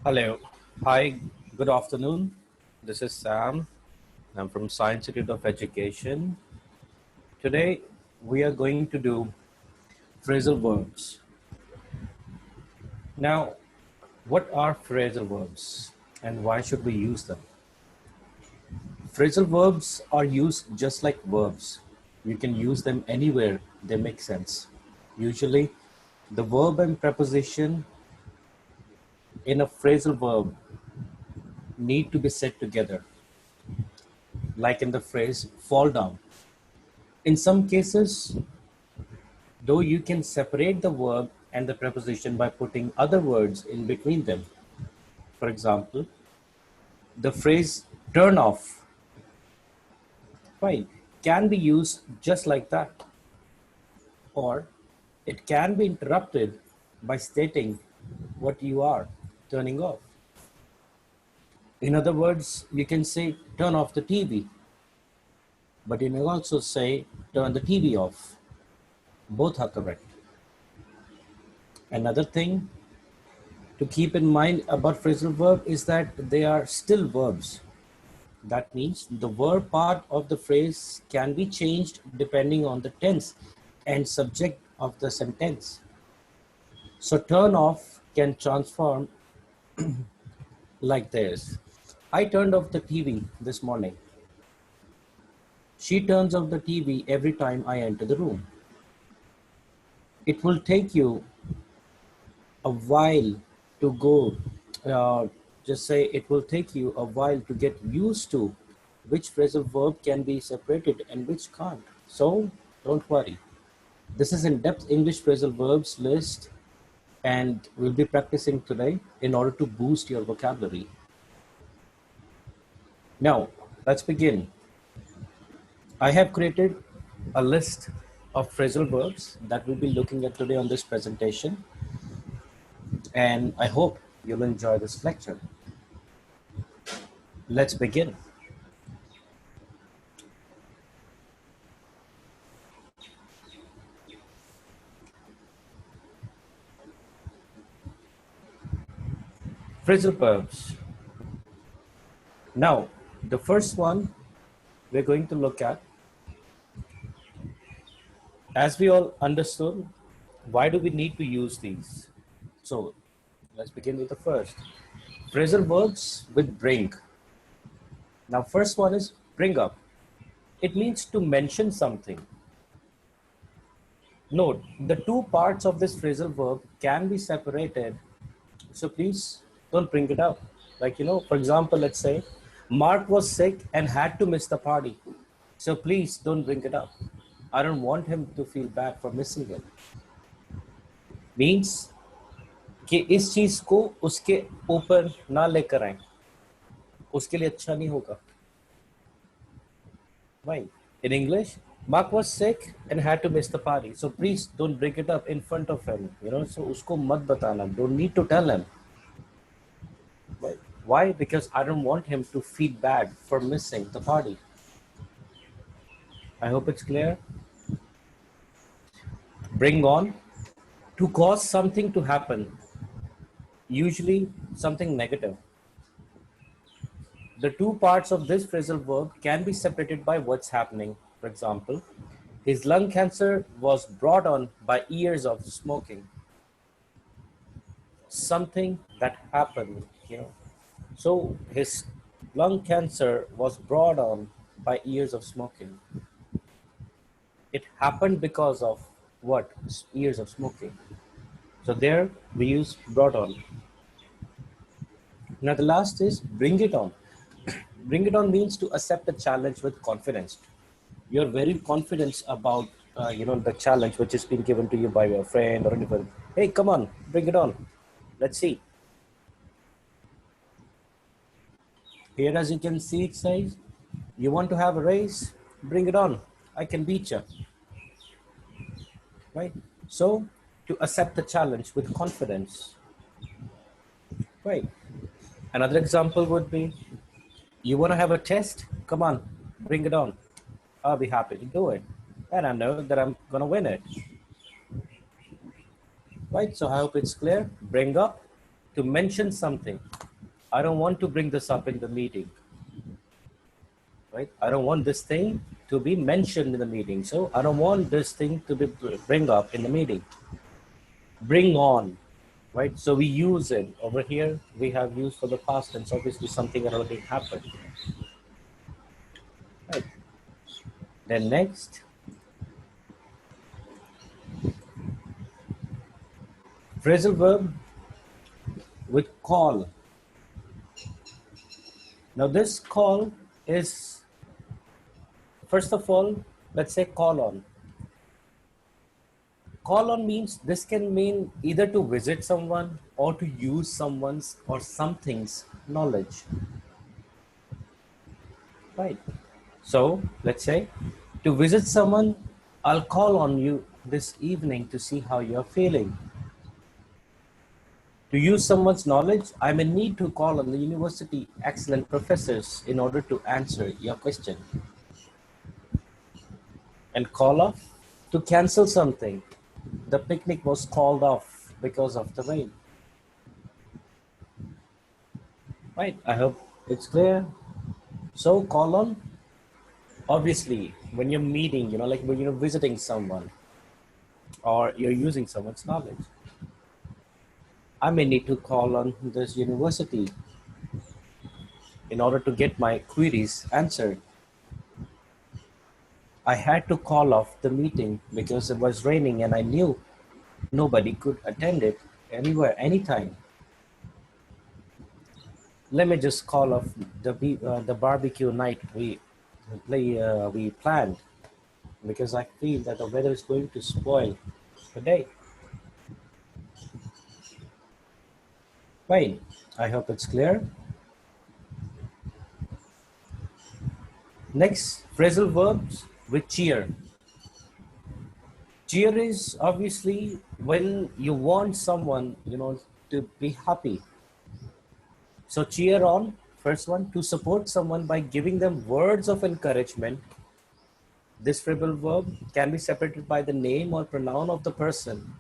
Hello. Hi, good afternoon. This is Sam. I'm from Science Institute of Education. Today, we are going to do phrasal verbs. Now, what are phrasal verbs and why should we use them? Phrasal verbs are used just like verbs. You can use them anywhere they make sense. Usually, the verb and preposition in a phrasal verb need to be said together, like in the phrase fall down. In some cases, though you can separate the verb and the preposition by putting other words in between them. For example, the phrase turn off, right, can be used just like that. Or it can be interrupted by stating what you are turning off. In other words, you can say turn off the TV, but you may also say turn the TV off. Both are correct. Another thing to keep in mind about phrasal verb is that they are still verbs. That means the verb part of the phrase can be changed depending on the tense and subject of the sentence. So turn off can transform like this. I turned off the TV this morning. She turns off the TV every time I enter the room. It will take you a while to go, just say it will take you a while to get used to which phrasal verb can be separated and which can't. So don't worry. This is in-depth English phrasal verbs list and we'll be practicing today in order to boost your vocabulary. Now, let's begin. I have created a list of phrasal verbs that we'll be looking at today on this presentation, and I hope you'll enjoy this lecture. Let's begin. Phrasal verbs. Now, the first one we're going to look at, as we all understood, why do we need to use these? So, let's begin with the first. Phrasal verbs with bring. Now, first one is bring up. It means to mention something. Note, the two parts of this phrasal verb can be separated. So please don't bring it up. Like, for example, let's say Mark was sick and had to miss the party. So please don't bring it up. I don't want him to feel bad for missing it. Means कि इस चीज को उसके ऊपर ना लेकर आए, उसके लिए अच्छा नहीं होगा. Right? In English, Mark was sick and had to miss the party. So please don't bring it up in front of him. So usko mat batana. Don't need to tell him. Right? Why? Because I don't want him to feel bad for missing the party. I hope it's clear. Bring on. To cause something to happen. Usually something negative. The two parts of this phrasal verb can be separated by what's happening. For example, his lung cancer was brought on by years of smoking. Something that happened. So his lung cancer was brought on by years of smoking. It happened because of what? Years of smoking. So there we use brought on. Now the last is bring it on. Bring it on means to accept a challenge with confidence. You're very confident about the challenge which is being given to you by your friend or anyone. Hey, come on, bring it on. Let's see. Here, as you can see, it says, you want to have a race? Bring it on. I can beat you. Right? So, to accept the challenge with confidence. Right? Another example would be, you want to have a test? Come on, bring it on. I'll be happy to do it. And I know that I'm going to win it. Right? So I hope it's clear. Bring up, to mention something. I don't want to bring this up in the meeting, right? I don't want this thing to be mentioned in the meeting. So I don't want this thing to be bring up in the meeting. Bring on, right? So we use it over here. We have used for the past tense, obviously something that already happened. Right. Then next, phrasal verb with call. Now this call is, first of all, let's say call on. Call on means, this can mean either to visit someone or to use someone's or something's knowledge. Right. So let's say to visit someone, I'll call on you this evening to see how you're feeling. To use someone's knowledge, I may need to call on the university excellent professors in order to answer your question. And call off, to cancel something. The picnic was called off because of the rain. Right, I hope it's clear. So call on, obviously, when you're meeting, like when you're visiting someone or you're using someone's knowledge. I may need to call on this university in order to get my queries answered. I had to call off the meeting because it was raining and I knew nobody could attend it anywhere, anytime. Let me just call off the barbecue night we planned because I feel that the weather is going to spoil the day. Fine. I hope it's clear. Next, phrasal verbs with cheer. Cheer is obviously when you want someone, to be happy. So cheer on, first one, to support someone by giving them words of encouragement. This phrasal verb can be separated by the name or pronoun of the person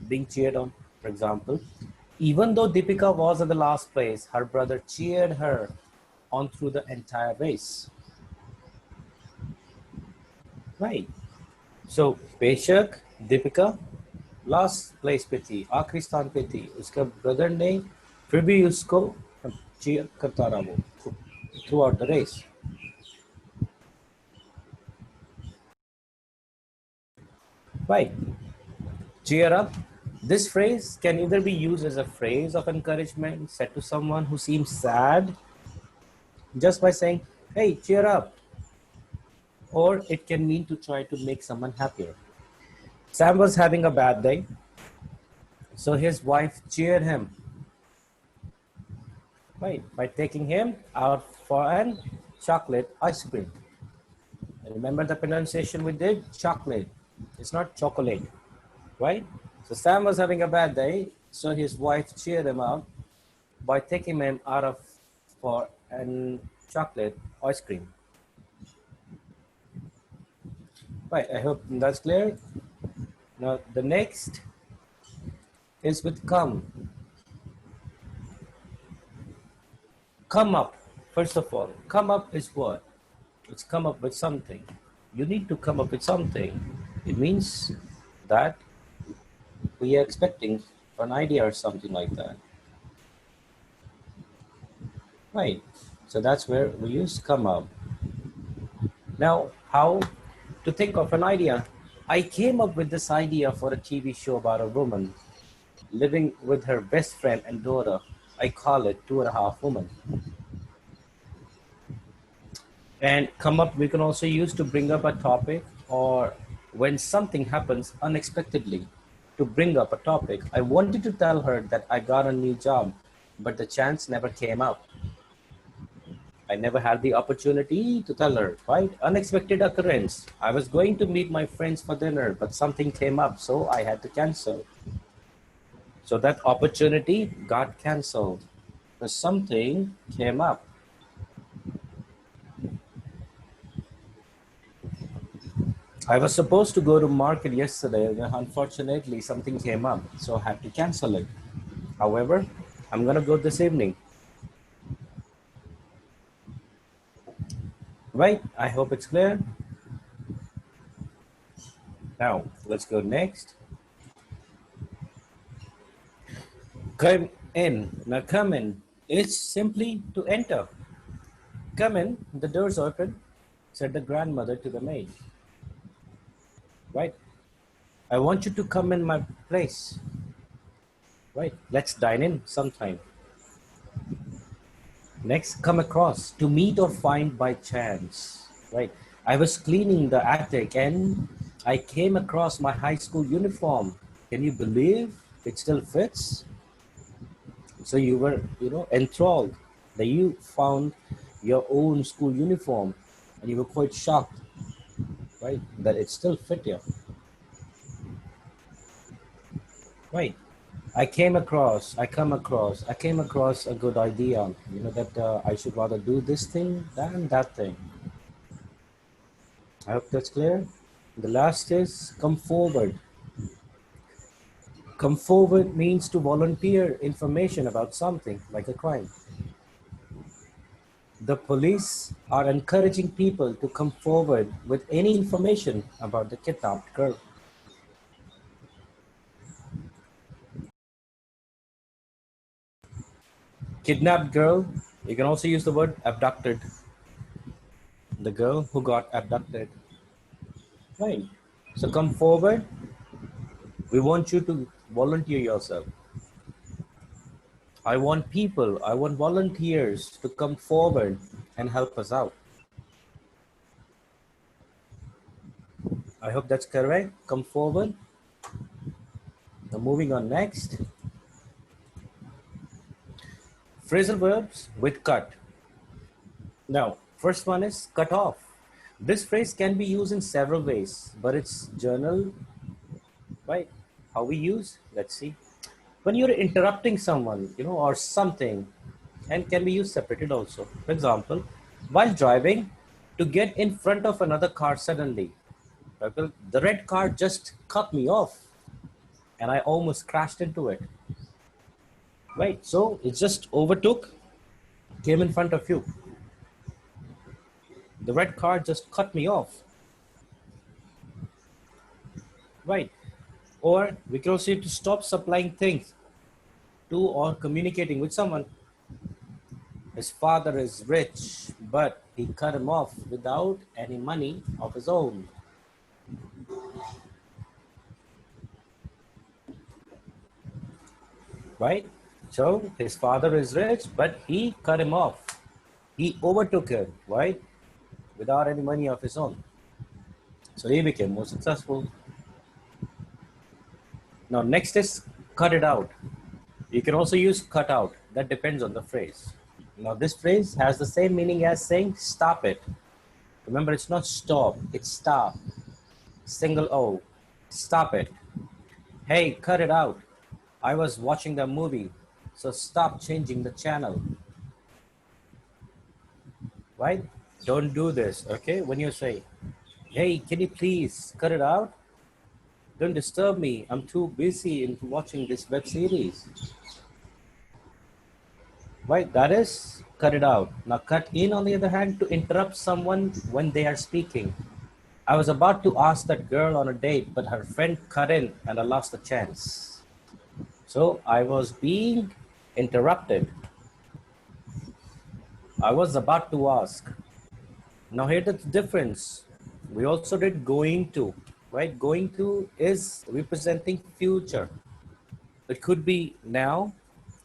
being cheered on. For example, even though Deepika was at the last place, her brother cheered her on through the entire race. Right. So बेशक Deepika last place पे थी, आखिरी स्थान पे थी, उसका brother ने फिर भी उसको चीयर करता रहा वो throughout the race. Right. Cheer up. This phrase can either be used as a phrase of encouragement said to someone who seems sad, just by saying, hey, cheer up. Or it can mean to try to make someone happier. Sam was having a bad day, so his wife cheered him, right, by taking him out for an chocolate ice cream. Remember the pronunciation we did? Chocolate. It's not chocolate, right? So Sam was having a bad day, so his wife cheered him out by taking him out for an chocolate ice cream. Right, I hope that's clear. Now the next is with come. Come up, first of all. Come up is what? It's come up with something. You need to come up with something. It means that we are expecting an idea or something like that. Right, so that's where we use come up. Now, how to think of an idea? I came up with this idea for a TV show about a woman living with her best friend and daughter. I call it 2.5 Women. And come up, we can also use to bring up a topic, or when something happens unexpectedly, to bring up a topic. I wanted to tell her that I got a new job, but the chance never came up. I never had the opportunity to tell her, right? Unexpected occurrence. I was going to meet my friends for dinner, but something came up, so I had to cancel. So that opportunity got canceled because something came up. I was supposed to go to market yesterday, and unfortunately something came up, so I had to cancel it. However, I'm gonna go this evening. Right, I hope it's clear. Now, let's go next. Come in. Now, come in is simply to enter. Come in, the door's open, said the grandmother to the maid. Right? I want you to come in my place. Right? Let's dine in sometime. Next, come across, to meet or find by chance. Right? I was cleaning the attic and I came across my high school uniform. Can you believe it still fits? So you were, enthralled that you found your own school uniform and you were quite shocked, right? That it still fit you. Right. I came across a good idea, that I should rather do this thing than that thing. I hope that's clear. The last is come forward. Come forward means to volunteer information about something like a crime. The police are encouraging people to come forward with any information about the kidnapped girl. Kidnapped girl, you can also use the word abducted. The girl who got abducted. Right. So come forward. We want you to volunteer yourself. I want volunteers to come forward and help us out. I hope that's correct. Come forward. Now moving on next. Phrasal verbs with cut. Now, first one is cut off. This phrase can be used in several ways, but it's journal, right? How we use, let's see. When you're interrupting someone, or something, and can be used separated also. For example, while driving, to get in front of another car suddenly. The red car just cut me off and I almost crashed into it. Right, so it just overtook, came in front of you. The red car just cut me off. Right, or we can also say to stop supplying things to or communicating with someone. His father is rich, but he cut him off without any money of his own. Right? So his father is rich, but he cut him off. He overtook him, right? Without any money of his own. So he became more successful. Now, next is cut it out. You can also use cut out. That depends on the phrase. Now, this phrase has the same meaning as saying stop it. Remember, it's not stop, it's stop. Single O. Stop it. Hey, cut it out. I was watching the movie, so stop changing the channel. Right? Don't do this, okay? When you say, hey, can you please cut it out? Don't disturb me. I'm too busy in watching this web series. Right? That is cut it out. Now, cut in, on the other hand, to interrupt someone when they are speaking. I was about to ask that girl on a date, but her friend cut in and I lost the chance. So I was being interrupted. I was about to ask. Now here's the difference. We also did going to, right? Going to is representing future. It could be now,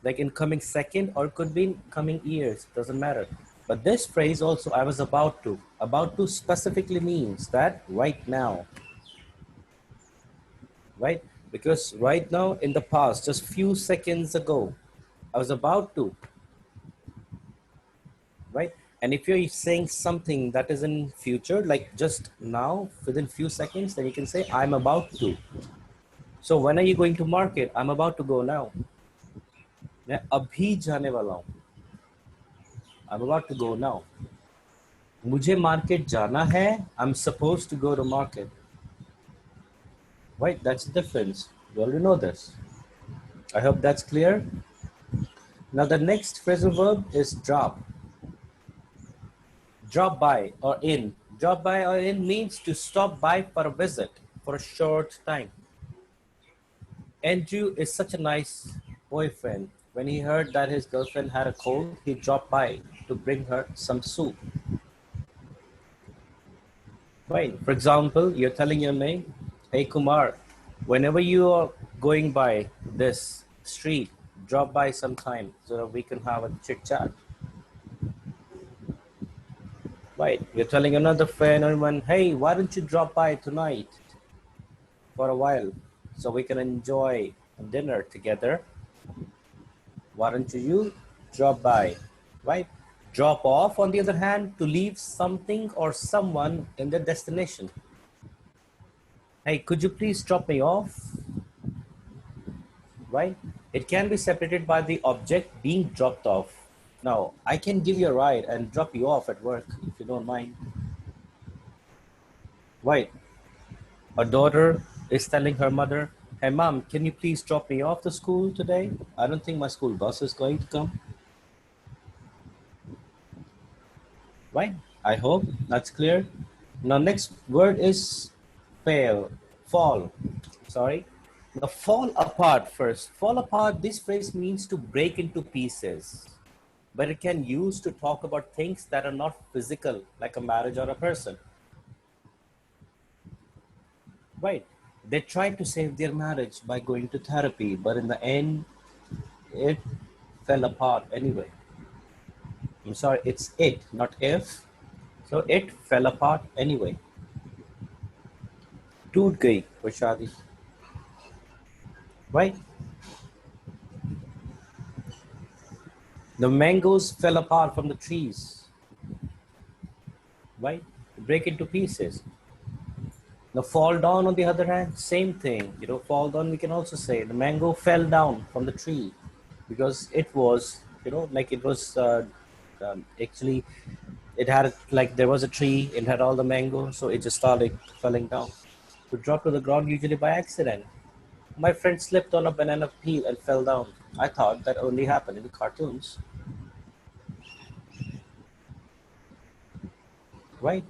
like in coming second, or it could be in coming years, doesn't matter. But this phrase also, I was about to. About to specifically means that right now, right? Because right now in the past, just few seconds ago, I was about to, right? And if you're saying something that is in future, like just now, within few seconds, then you can say, I'm about to. So when are you going to market? I'm about to go now. मैं अभी जाने वाला हूँ. I'm about to go now. मुझे market जाना है. I'm supposed to go to market. Right, that's the difference. You already know this. I hope that's clear. Now the next phrasal verb is drop. Drop by or in. Drop by or in means to stop by for a visit for a short time. Andrew is such a nice boyfriend. When he heard that his girlfriend had a cold, he dropped by to bring her some soup. Right. For example, you're telling your name, hey Kumar, whenever you are going by this street, drop by sometime so that we can have a chit chat. Right. You're telling another friend or one, hey, why don't you drop by tonight for a while so we can enjoy dinner together? Why don't you drop by? Right. Drop off, on the other hand, to leave something or someone in their destination. Hey, could you please drop me off? Right? It can be separated by the object being dropped off. Now, I can give you a ride and drop you off at work if you don't mind. Right? A daughter is telling her mother, hey mom, can you please drop me off to school today? I don't think my school bus is going to come. Right? I hope that's clear. Now, next word is fail, fall. Sorry. Now, fall apart first. Fall apart, this phrase means to break into pieces, but it can use to talk about things that are not physical, like a marriage or a person. Right? They tried to save their marriage by going to therapy, but in the end, it fell apart anyway. I'm sorry, it's it, not if. So it fell apart anyway. टूट गई वो शादी. Right? The mangoes fell apart from the trees. Right? Break into pieces. Now fall down, on the other hand, same thing. Fall down, we can also say the mango fell down from the tree because it was, like it was actually, it had, like there was a tree, it had all the mango, so it just started falling down. To drop to the ground usually by accident. My friend slipped on a banana peel and fell down. I thought that only happened in the cartoons. Right?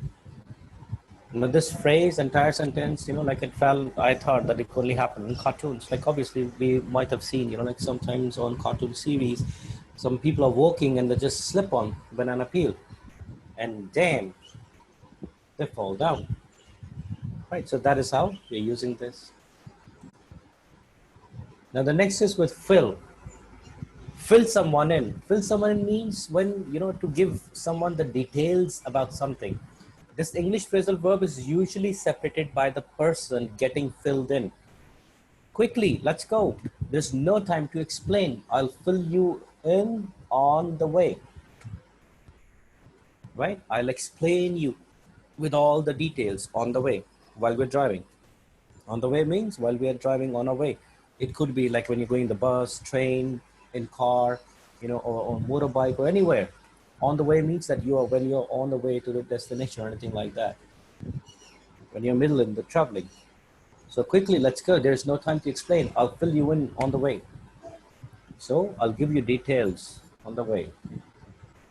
But this phrase, entire sentence, like it fell, I thought that it only happened in cartoons. Like obviously we might have seen, like sometimes on cartoon series, some people are walking and they just slip on banana peel and damn, they fall down. Right, so that is how we're using this. Now the next is with fill. Fill someone in. Fill someone in means when, to give someone the details about something. This English phrasal verb is usually separated by the person getting filled in. Quickly, let's go. There's no time to explain. I'll fill you in on the way. Right? I'll explain you with all the details on the way while we're driving. On the way means while we are driving on our way. It could be like when you're going the bus, train, in car, or motorbike or anywhere. On the way means that when you're on the way to the destination or anything like that. When you're middle in the traveling. So quickly, let's go. There's no time to explain. I'll fill you in on the way. So I'll give you details on the way.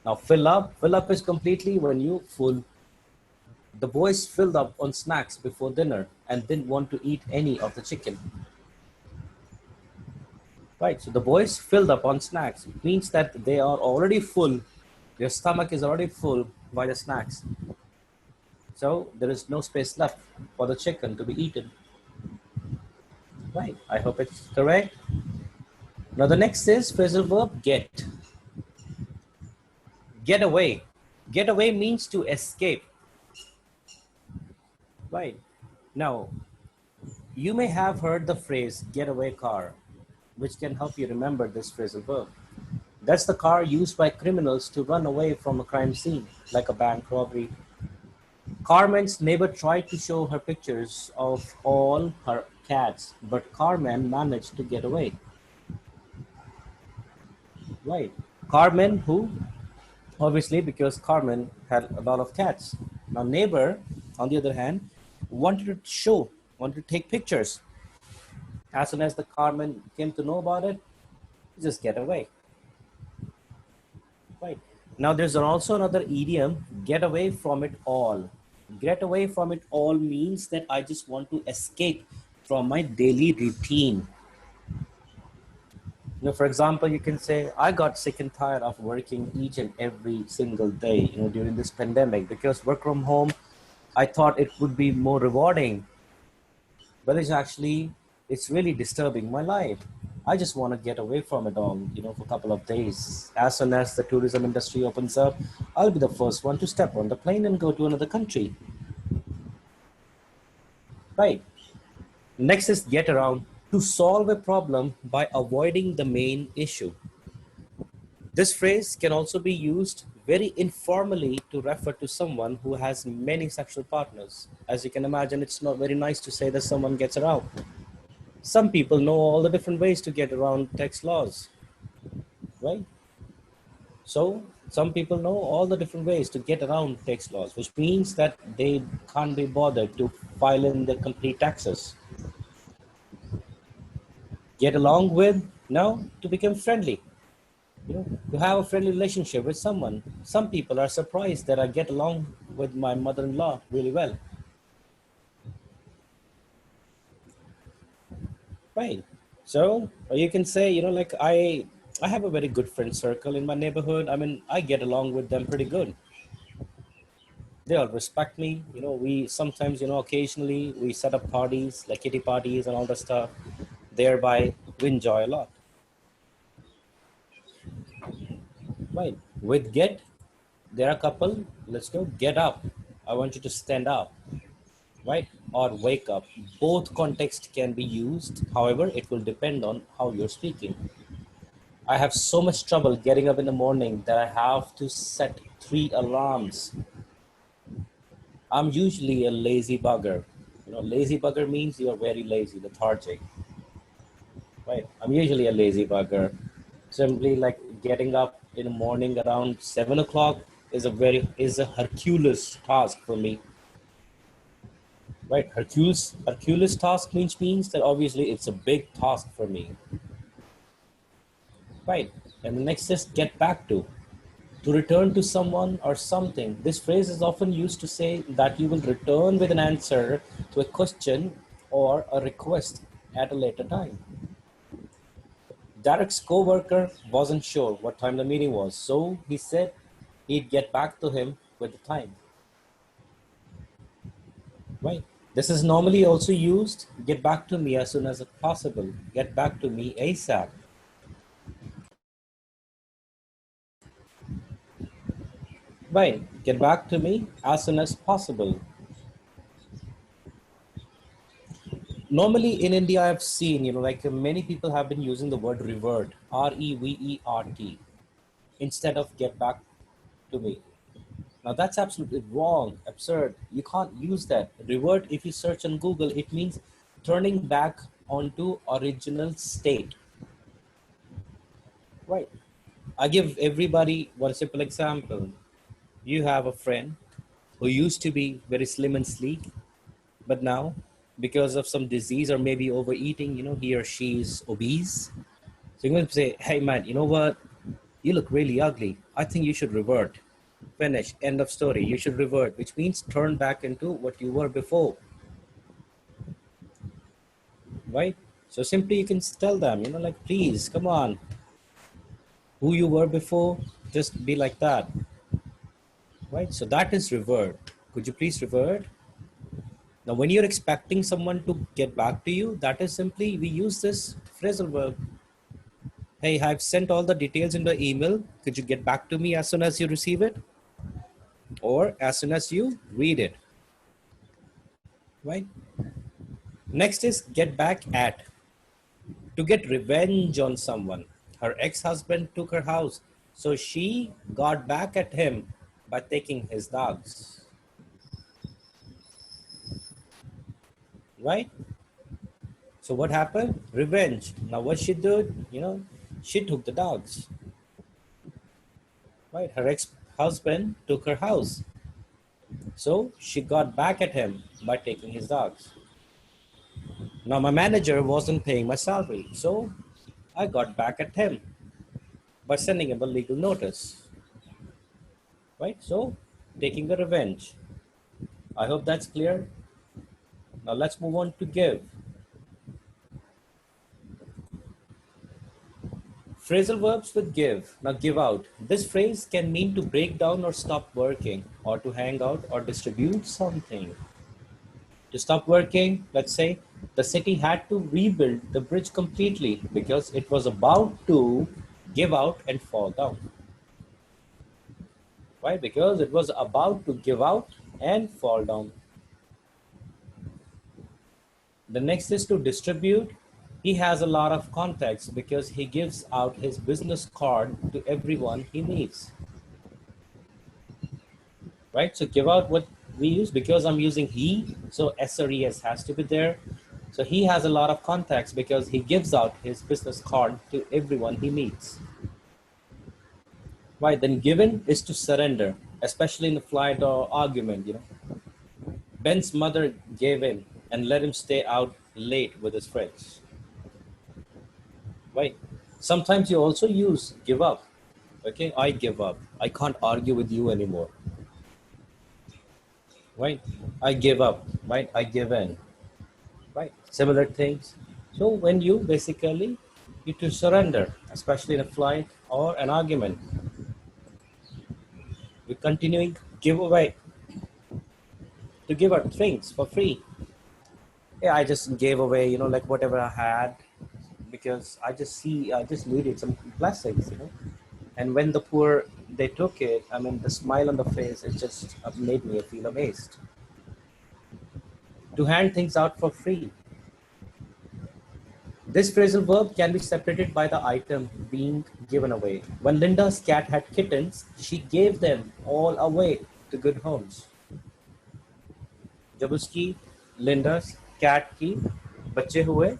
Now fill up. Fill up is completely when you full. The boys filled up on snacks before dinner and didn't want to eat any of the chicken. Right, so the boys filled up on snacks. It means that they are already full. Their stomach is already full by the snacks. So there is no space left for the chicken to be eaten. Right, I hope it's correct. Now the next is phrasal verb get. Get away. Get away means to escape. Right. Now, you may have heard the phrase getaway car, which can help you remember this phrasal verb. That's the car used by criminals to run away from a crime scene, like a bank robbery. Carmen's neighbor tried to show her pictures of all her cats, but Carmen managed to get away. Right. Carmen, who? Obviously, because Carmen had a lot of cats. Now, neighbor, on the other hand, wanted to take pictures. As soon as the Carmen came to know about it, just get away. Right. Now there's also another idiom, get away from it all. Get away from it all means that I just want to escape from my daily routine. For example, you can say, I got sick and tired of working each and every single day, during this pandemic, because work from home, I thought it would be more rewarding, but it's really disturbing my life. I just want to get away from it all, for a couple of days. As soon as the tourism industry opens up, I'll be the first one to step on the plane and go to another country. Right. Next is get around, to solve a problem by avoiding the main issue. This phrase can also be used very informally to refer to someone who has many sexual partners. As you can imagine, it's not very nice to say that someone gets around. Some people know all the different ways to get around tax laws, right? So some people know all the different ways to get around tax laws, which means that they can't be bothered to file in the complete taxes. Get along with, now to become friendly, to have a friendly relationship with someone. Some people are surprised that I get along with my mother-in-law really well, right? So you can say, like I have a very good friend circle in my neighborhood. I mean, I get along with them pretty good. They all respect me. We sometimes, occasionally we set up parties like kitty parties and all that stuff. Thereby, we enjoy a lot, right? With get, there are a couple. Let's go. Get up. I want you to stand up, right? Or wake up. Both contexts can be used. However, it will depend on how you're speaking. I have so much trouble getting up in the morning that I have to set 3 alarms. I'm usually a lazy bugger. Lazy bugger means you're very lazy, lethargic, right? I'm usually a lazy bugger. Simply like getting up in the morning around 7 o'clock is a Hercules task for me, right? Hercules task means that obviously it's a big task for me, right? And the next is get back to return to someone or something. This phrase is often used to say that you will return with an answer to a question or a request at a later time. Derek's co-worker wasn't sure what time the meeting was, so he said he'd get back to him with the time. Right? This is normally also used, get back to me as soon as possible. Get back to me ASAP. Right? Get back to me as soon as possible. Normally in India, I've seen, like many people have been using the word revert, REVERT, instead of get back to me. Now that's absolutely wrong, absurd. You can't use that. Revert, if you search on Google, it means turning back onto original state. Right. I give everybody one simple example. You have a friend who used to be very slim and sleek, but now, because of some disease or maybe overeating, he or she is obese. So you're going to say, hey man, you know what? You look really ugly. I think you should revert. Finish. End of story. You should revert, which means turn back into what you were before. Right? So simply you can tell them, like, please, come on. Who you were before, just be like that. Right? So that is revert. Could you please revert? Now, when you're expecting someone to get back to you, that is simply, we use this phrasal verb. Hey, I've sent all the details in the email. Could you get back to me as soon as you receive it? Or as soon as you read it? Right? Next is get back at. To get revenge on someone. Her ex-husband took her house, so she got back at him by taking his dogs. Right? So what happened? Revenge. Now what she did, she took the dogs. Right? Her ex-husband took her house, so she got back at him by taking his dogs. Now my manager wasn't paying my salary, so I got back at him by sending him a legal notice. right? So taking a revenge. I hope that's clear. Now let's move on to give. Phrasal verbs with give. Now give out. This phrase can mean to break down or stop working, or to hang out or distribute something. To stop working, let's say the city had to rebuild the bridge completely because it was about to give out and fall down. Why? Because it was about to give out and fall down. The next is to distribute. He has a lot of contacts because he gives out his business card to everyone he meets. Right? So give out what we use because I'm using he, so SRES has to be there. So he has a lot of contacts because he gives out his business card to everyone he meets. Right? Then given is to surrender, especially in a flight or argument. Ben's mother gave in and let him stay out late with his friends. Right? Sometimes you also use give up. Okay, I give up. I can't argue with you anymore. Right? I give up. Right? I give in. Right? Similar things. So when you basically need to surrender, especially in a flight or an argument, we're continuing give away to give up things for free. Yeah, I just gave away, like whatever I had because I just needed some blessings, And when the poor they took it, I mean, the smile on the face, it just made me feel amazed. To hand things out for free. This phrasal verb can be separated by the item being given away. When Linda's cat had kittens, she gave them all away to good homes. जब उसकी लिंडास cat की बच्चे हुए,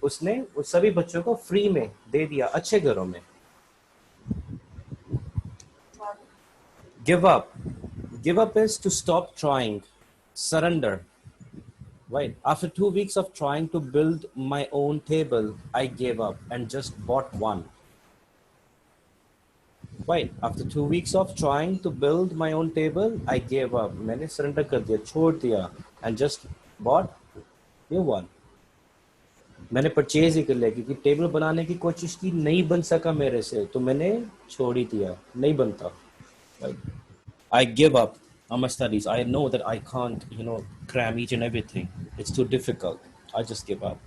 उसने उस सभी बच्चों को फ्री में दे दिया अच्छे घरों में. Give up. Give up is to stop trying. Surrender. Right. After 2 weeks of trying to build my own table, I gave up and just bought one. Right. After 2 weeks of trying to build my own table, I gave up. मैंने surrender कर दिया, छोड़ दिया, and just bought new one. मैंने purchase ही कर लिया क्योंकि table बनाने की कोशिश की, नहीं बन सका मेरे से, तो मैंने छोड़ ही दिया, नहीं बनता. Right. I give up on my studies. I know that I can't, cram each and everything. It's too difficult. I just give up.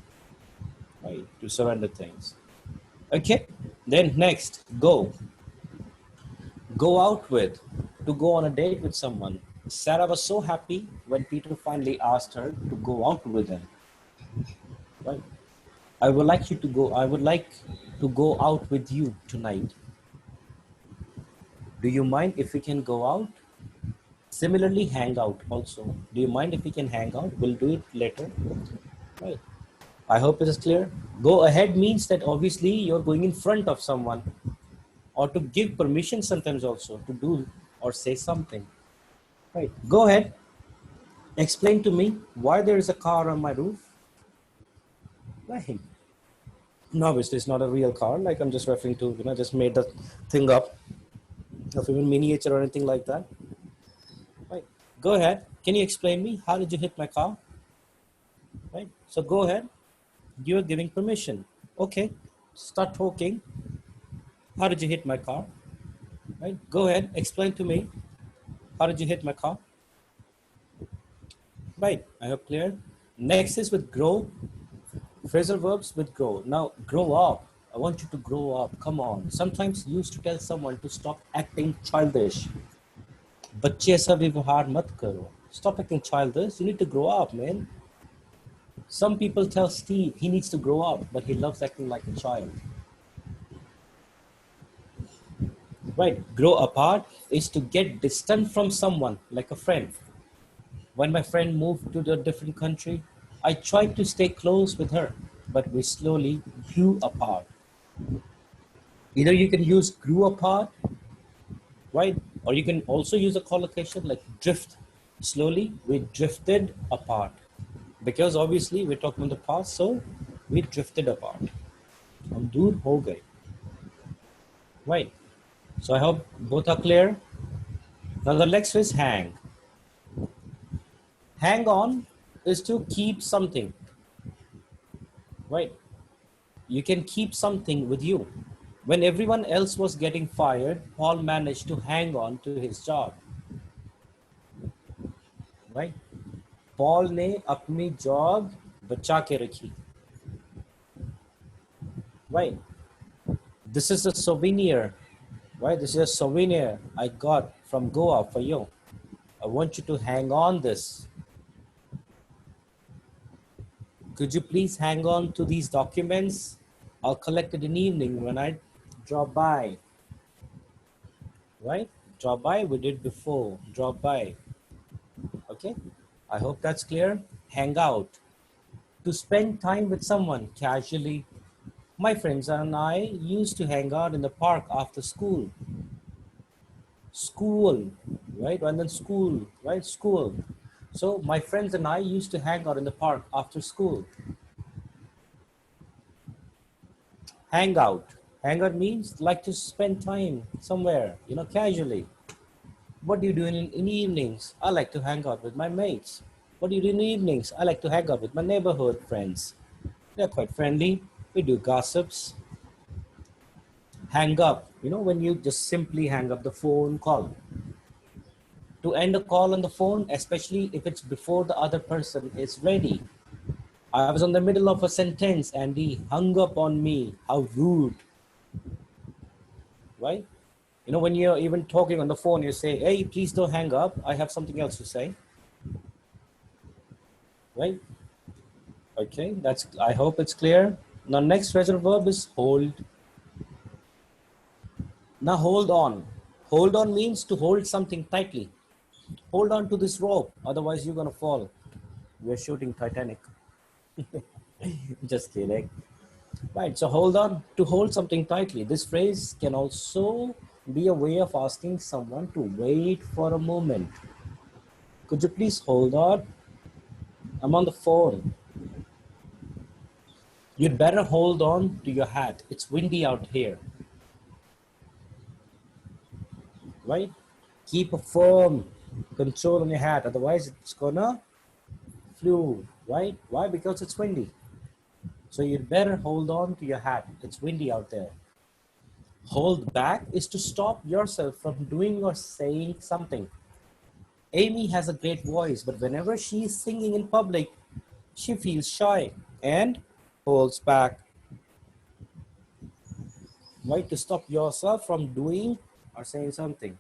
Right. To surrender things. Okay. Then next, go. Go out with. To go on a date with someone. Sarah was so happy when Peter finally asked her to go out with him. Right. I would like to go out with you tonight. Do you mind if we can go out? Similarly, hang out also. Do you mind if we can hang out? We'll do it later. Right. I hope it is clear. Go ahead means that obviously you're going in front of someone, or to give permission sometimes also to do or say something. Right. Go ahead. Explain to me why there is a car on my roof. Right. No, obviously it's not a real car. Like I'm just referring to, just made the thing up of even miniature or anything like that. Right. Go ahead. Can you explain me? How did you hit my car? Right. So go ahead. You're giving permission. Okay. Start talking. How did you hit my car? Right. Go ahead. Explain to me. How did you hit my car? Right. I hope clear. Next is with grow. Phrasal verbs with grow. Now, grow up. I want you to grow up. Come on. Sometimes you used to tell someone to stop acting childish. बच्चे ऐसा व्यवहार मत करो. Stop acting childish. You need to grow up, man. Some people tell Steve he needs to grow up, but he loves acting like a child. Right. Grow apart is to get distant from someone, like a friend. When my friend moved to a different country, I tried to stay close with her, but we slowly grew apart. Either you can use grew apart, right? Or you can also use a collocation like drift. Slowly, we drifted apart. Because obviously we're talking about the past, so we drifted apart. हम दूर हो गए. Right. So I hope both are clear. Now the next is hang. Hang on is to keep something, right? You can keep something with you. When everyone else was getting fired, Paul managed to hang on to his job, right? Paul ने अपनी job बचा के रखी, right? This is a souvenir, right? This is a souvenir I got from Goa for you. I want you to hang on this. Could you please hang on to these documents? I'll collect it in the evening when I drop by, right? Drop by, we did before, drop by, okay? I hope that's clear. Hang out, to spend time with someone casually. My friends and I used to hang out in the park after school. School, right? And then school, right? School. So my friends and I used to hang out in the park after school. Hang out. Hang out means like to spend time somewhere, casually. What do you do in evenings? I like to hang out with my mates. What do you do in the evenings? I like to hang out with my neighborhood friends. They're quite friendly. We do gossips. Hang up, when you just simply hang up the phone call. To end a call on the phone, especially if it's before the other person is ready. I was in the middle of a sentence and he hung up on me. How rude, right? When you're even talking on the phone, you say, hey, please don't hang up. I have something else to say, right? Okay, I hope it's clear. Now, next phrasal verb is hold. Now, hold on. Hold on means to hold something tightly. Hold on to this rope, otherwise you're going to fall. We're shooting Titanic. Just kidding. Right, so hold on, to hold something tightly. This phrase can also be a way of asking someone to wait for a moment. Could you please hold on? I'm on the phone. You'd better hold on to your hat. It's windy out here. Right? Keep a firm control on your hat, otherwise it's gonna flew, right? Why? Because it's windy. So you'd better hold on to your hat. It's windy out there. Hold back is to stop yourself from doing or saying something. Amy has a great voice, but whenever she is singing in public, she feels shy and holds back. Right? To stop yourself from doing or saying something.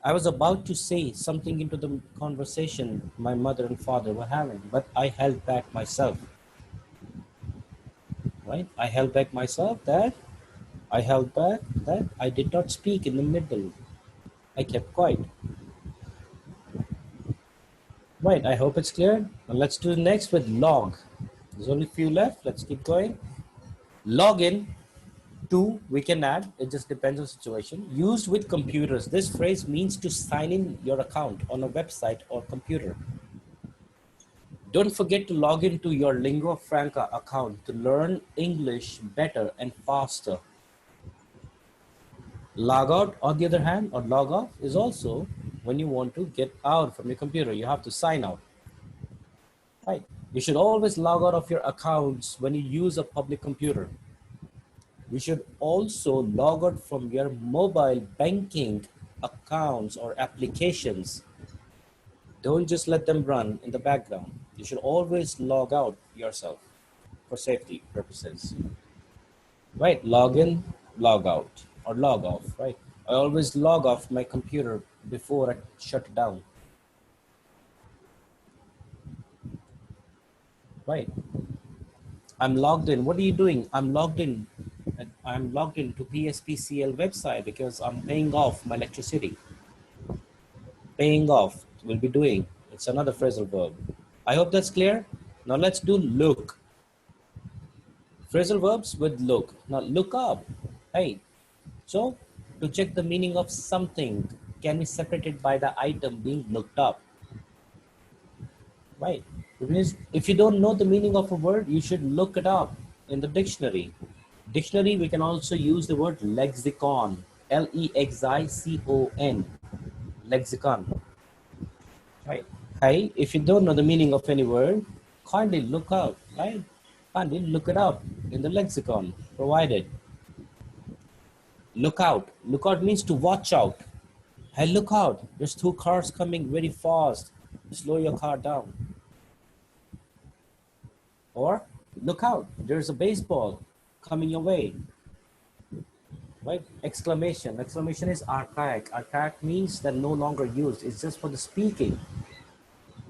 I was about to say something into the conversation my mother and father were having, but I held back myself. Right? I held back myself that I did not speak in the middle. I kept quiet. Right, I hope it's clear. Now let's do next with log. There's only a few left. Let's keep going. Login, two, we can add. It just depends on the situation. Used with computers. This phrase means to sign in your account on a website or computer. Don't forget to log into your lingua franca account to learn English better and faster. Log out, on the other hand, or log off is also when you want to get out from your computer. You have to sign out. Right. You should always log out of your accounts when you use a public computer. You should also log out from your mobile banking accounts or applications. Don't just let them run in the background. You should always log out yourself for safety purposes. Right, log in, log out, or log off, right? I always log off my computer before I shut it down. Right. I'm logged in. What are you doing? I'm logged in. I'm logged into PSPCL website because I'm paying off my electricity. Paying off will be doing. It's another phrasal verb. I hope that's clear. Now let's do look. Phrasal verbs with look. Now look up. Hey. So to check the meaning of something can be separated by the item being looked up. Right. If you don't know the meaning of a word, you should look it up in the dictionary. Dictionary, we can also use the word lexicon. Lexicon. Lexicon. Right. Hey, if you don't know the meaning of any word, kindly look up, right? Kindly look it up in the lexicon provided. Look out. Look out means to watch out. Hey, look out. There's two cars coming very fast. Slow your car down. Or look out. There's a baseball coming your way. Right? Exclamation. Exclamation is archaic. Archaic means that no longer used. It's just for the speaking.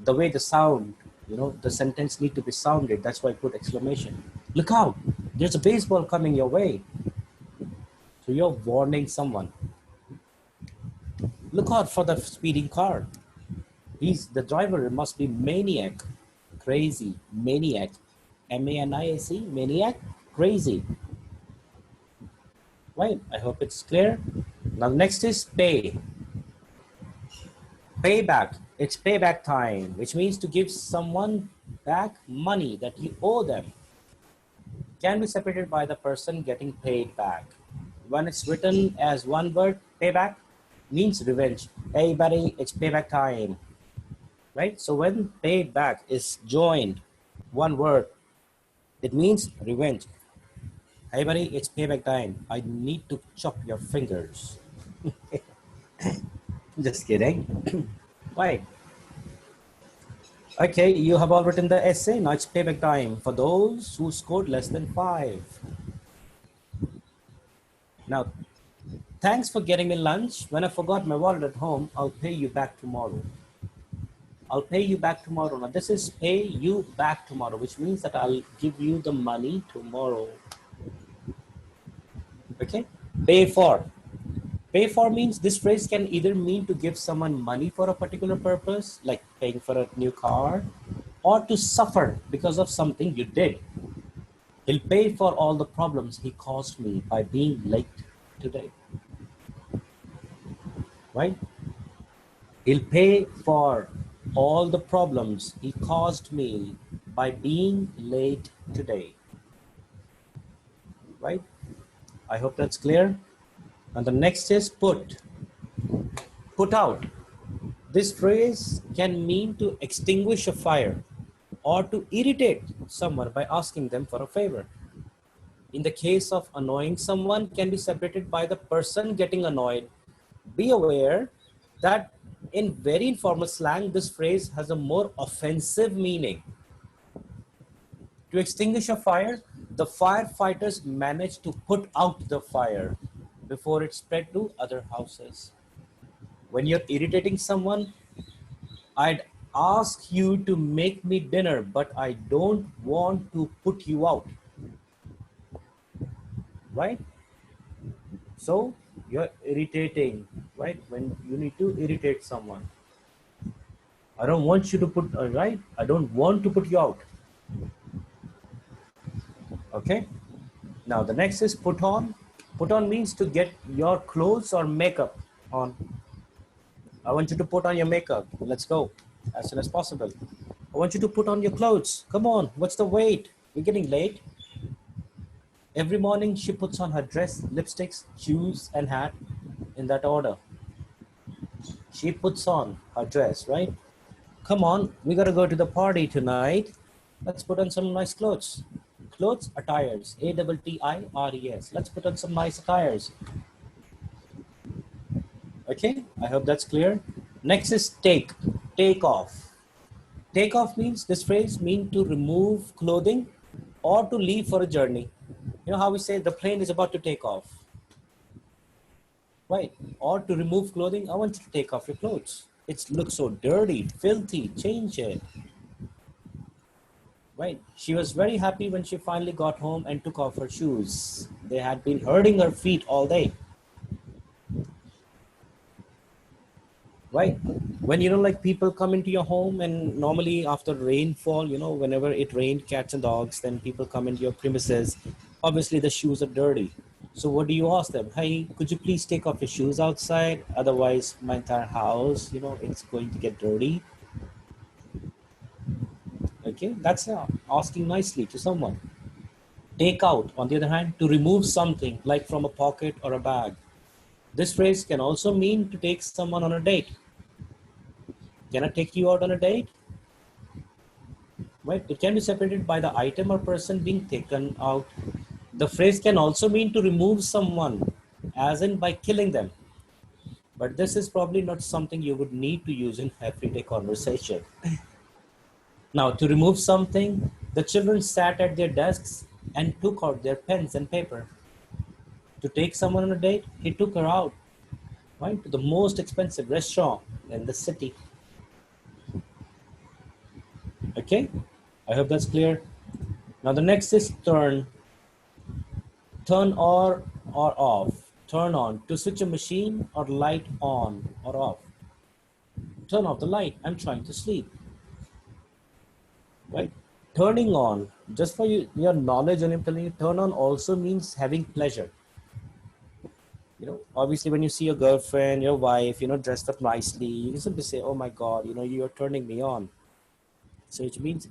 The way the sound, the sentence need to be sounded. That's why I put exclamation. Look out. There's a baseball coming your way. So you're warning someone. Look out for the speeding car. The driver must be maniac, crazy, maniac. M-A-N-I-A-C, maniac, crazy. Right, I hope it's clear. Now next is pay. Payback, it's payback time, which means to give someone back money that you owe them. Can be separated by the person getting paid back. When it's written as one word, payback, means revenge. Hey buddy, it's payback time. Right? So when payback is joined, one word, it means revenge. Hey buddy, it's payback time. I need to chop your fingers. Just kidding. Why? Okay, you have all written the essay. Now it's payback time for those who scored less than 5. Now, thanks for getting me lunch. When I forgot my wallet at home, I'll pay you back tomorrow. I'll pay you back tomorrow. Now this is pay you back tomorrow, which means that I'll give you the money tomorrow. Okay? Pay for. Pay for means this phrase can either mean to give someone money for a particular purpose, like paying for a new car, or to suffer because of something you did. He'll pay for all the problems he caused me by being late today. Right? He'll pay for all the problems he caused me by being late today. Right? I hope that's clear. And the next is put. Put out. This phrase can mean to extinguish a fire or to irritate someone by asking them for a favor. In the case of annoying someone, can be separated by the person getting annoyed. Be aware that in very informal slang, this phrase has a more offensive meaning. To extinguish a fire, the firefighters managed to put out the fire before it spread to other houses. When you're irritating someone, I'd ask you to make me dinner, but I don't want to put you out. Right? So you're irritating, right? When you need to irritate someone. I don't want you to put, right? I don't want to put you out. Okay? Now the next is put on. Put on means to get your clothes or makeup on. I want you to put on your makeup. Let's go as soon as possible. I want you to put on your clothes. Come on, what's the wait? We're getting late. Every morning she puts on her dress, lipsticks, shoes, and hat in that order. She puts on her dress, right? Come on, we gotta go to the party tonight. Let's put on some nice clothes. Clothes, attires, A-T-T-I-R-E-S. Let's put on some nice attires. Okay, I hope that's clear. Next is take. Take off. Take off means, this phrase means to remove clothing or to leave for a journey. You know how we say the plane is about to take off, right? Or to remove clothing, I want you to take off your clothes. It looks so dirty, filthy, change it. Right? She was very happy when she finally got home and took off her shoes. They had been hurting her feet all day. Right? When, like people come into your home, and normally after rainfall, whenever it rained, cats and dogs, then people come into your premises. Obviously the shoes are dirty. So what do you ask them? Hey, could you please take off your shoes outside? Otherwise my entire house, it's going to get dirty. Okay, that's asking nicely to someone. Take out, on the other hand, to remove something like from a pocket or a bag. This phrase can also mean to take someone on a date. Can I take you out on a date? Right? It can be separated by the item or person being taken out. The phrase can also mean to remove someone, as in by killing them. But this is probably not something you would need to use in everyday conversation. Now, to remove something, the children sat at their desks and took out their pens and paper. To take someone on a date, he took her out, right, to the most expensive restaurant in the city. Okay, I hope that's clear. Now the next is turn. Turn or off. Turn on, to switch a machine or light on or off. Turn off the light, I'm trying to sleep. Right? Turning on, just for your knowledge, and I'm telling you, turn on also means having pleasure. Obviously when you see your girlfriend, your wife, dressed up nicely, you can simply say, oh my God, you're turning me on. So it means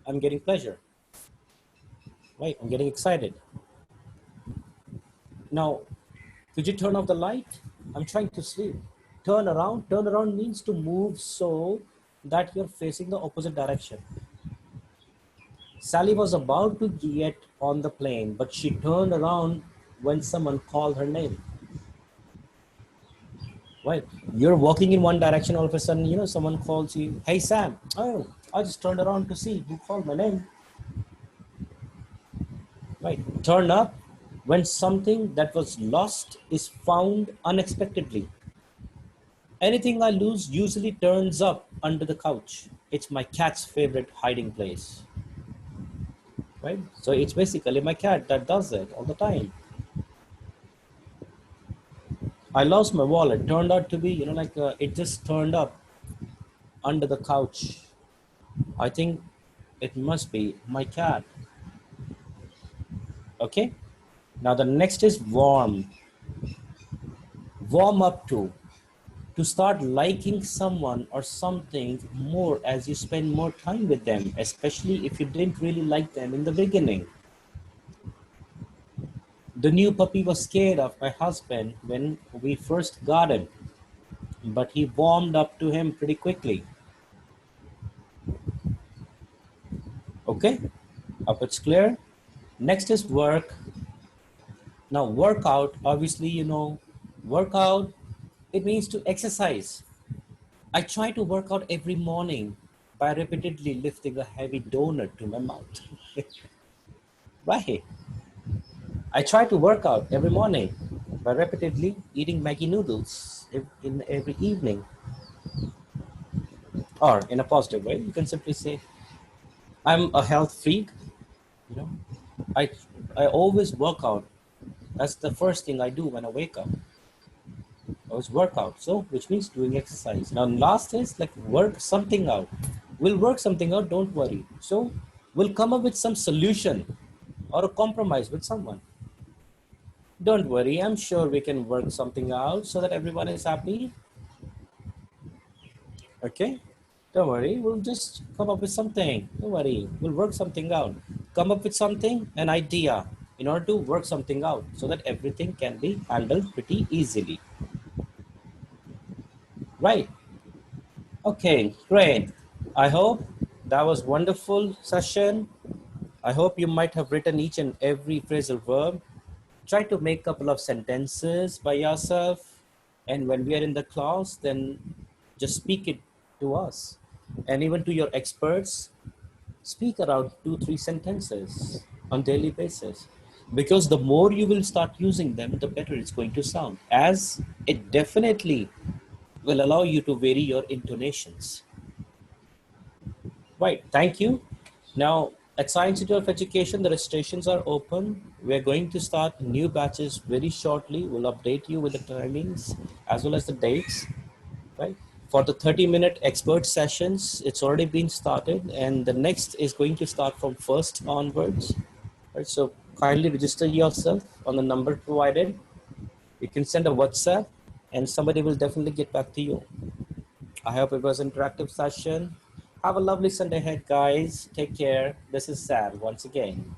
I'm getting pleasure, right? I'm getting excited. Now, could you turn off the light? I'm trying to sleep. Turn around. Turn around means to move so that you're facing the opposite direction. Sally was about to get on the plane, but she turned around when someone called her name. Right? You're walking in one direction, all of a sudden, someone calls you, hey Sam. Oh, I just turned around to see who called my name. Right? Turn up when something that was lost is found unexpectedly. Anything I lose usually turns up under the couch. It's my cat's favorite hiding place. Right? So it's basically my cat that does it all the time. I lost my wallet. Turned out to be, it just turned up under the couch. I think it must be my cat. Okay? Now the next is warm. Warm up to start liking someone or something more as you spend more time with them, especially if you didn't really like them in the beginning. The new puppy was scared of my husband when we first got him, but he warmed up to him pretty quickly. Okay, hope it's clear. Next is work. Now workout, obviously, workout, it means to exercise. I try to work out every morning by repeatedly lifting a heavy donut to my mouth. Right. I try to work out every morning by repeatedly eating Maggi noodles in every evening. Or in a positive way, you can simply say, I'm a health freak. You know, I I always work out. That's the first thing I do when I wake up. I always work out. So which means doing exercise. Now last is like work something out. We'll work something out, don't worry. So we'll come up with some solution or a compromise with someone. Don't worry, I'm sure we can work something out so that everyone is happy. Okay? Don't worry, we'll just come up with something. Don't worry, we'll work something out. Come up with something, an idea, in order to work something out so that everything can be handled pretty easily. Right? Okay, great. I hope that was wonderful session. I hope you might have written each and every phrasal verb. Try to make a couple of sentences by yourself. And when we are in the class, then just speak it to us. And even to your experts, speak around 2-3 sentences on daily basis. Because the more you will start using them, the better it's going to sound. As it definitely will allow you to vary your intonations. Right, thank you. Now, at Science Institute of Education, the registrations are open. We're going to start new batches very shortly. We'll update you with the timings as well as the dates, right? For the 30-minute expert sessions, it's already been started, and the next is going to start from 1st onwards, right? So kindly register yourself on the number provided. You can send a WhatsApp, and somebody will definitely get back to you. I hope it was an interactive session. Have a lovely Sunday ahead, guys. Take care. This is Sam once again.